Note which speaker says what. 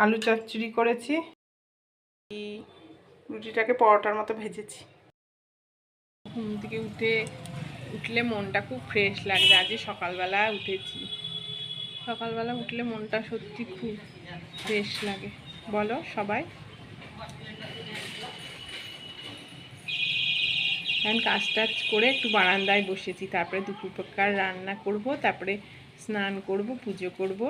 Speaker 1: আলু চচ্চড়ি করেছি, রুটিটাকে পরোটার মতো ভেজেছি। ঘুম থেকে উঠলে মনটা খুব ফ্রেশ লাগবে। আজকে সকালবেলা উঠেছি, সকালবেলা উঠলে মনটা সত্যি খুব ফ্রেশ লাগে। বলো সবাই। এখন কাজ টাজ করে একটু বারান্দায় বসেছি, তারপরে দুপুরকার রান্না করব, তারপরে স্নান করব, পুজো করব,